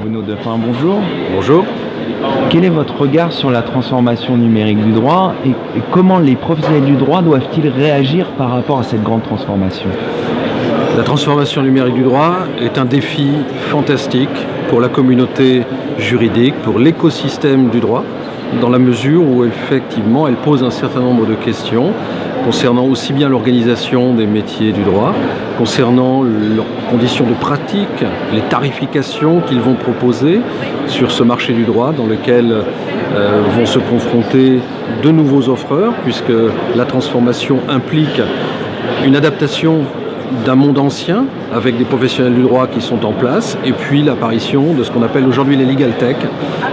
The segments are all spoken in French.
Bruno Defin, bonjour. Bonjour. Quel est votre regard sur la transformation numérique du droit et comment les professionnels du droit doivent-ils réagir par rapport à cette grande transformation? La transformation numérique du droit est un défi fantastique pour la communauté juridique, pour l'écosystème du droit, dans la mesure où effectivement elle pose un certain nombre de questions concernant aussi bien l'organisation des métiers du droit, concernant leurs conditions de pratique, les tarifications qu'ils vont proposer sur ce marché du droit dans lequel vont se confronter de nouveaux offreurs, puisque la transformation implique une adaptation d'un monde ancien avec des professionnels du droit qui sont en place et puis l'apparition de ce qu'on appelle aujourd'hui les legal tech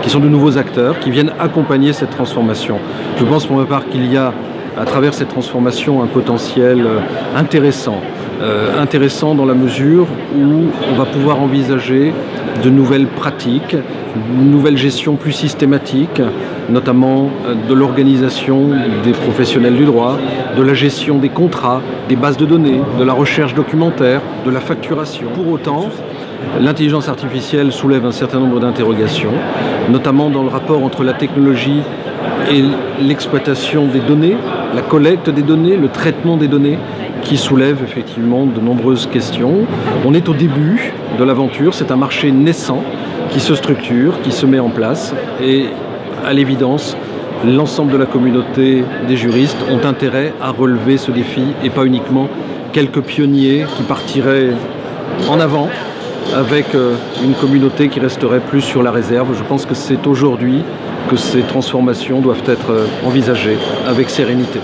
qui sont de nouveaux acteurs qui viennent accompagner cette transformation. Je pense pour ma part qu'il y a à travers cette transformation un potentiel intéressant dans la mesure où on va pouvoir envisager de nouvelles pratiques, une nouvelle gestion plus systématique, notamment de l'organisation des professionnels du droit, de la gestion des contrats, des bases de données, de la recherche documentaire, de la facturation. Pour autant, l'intelligence artificielle soulève un certain nombre d'interrogations, notamment dans le rapport entre la technologie et l'exploitation des données, la collecte des données, le traitement des données, qui soulève effectivement de nombreuses questions. On est au début de l'aventure, c'est un marché naissant qui se structure, qui se met en place et à l'évidence, l'ensemble de la communauté des juristes ont intérêt à relever ce défi et pas uniquement quelques pionniers qui partiraient en avant avec une communauté qui resterait plus sur la réserve. Je pense que c'est aujourd'hui que ces transformations doivent être envisagées avec sérénité.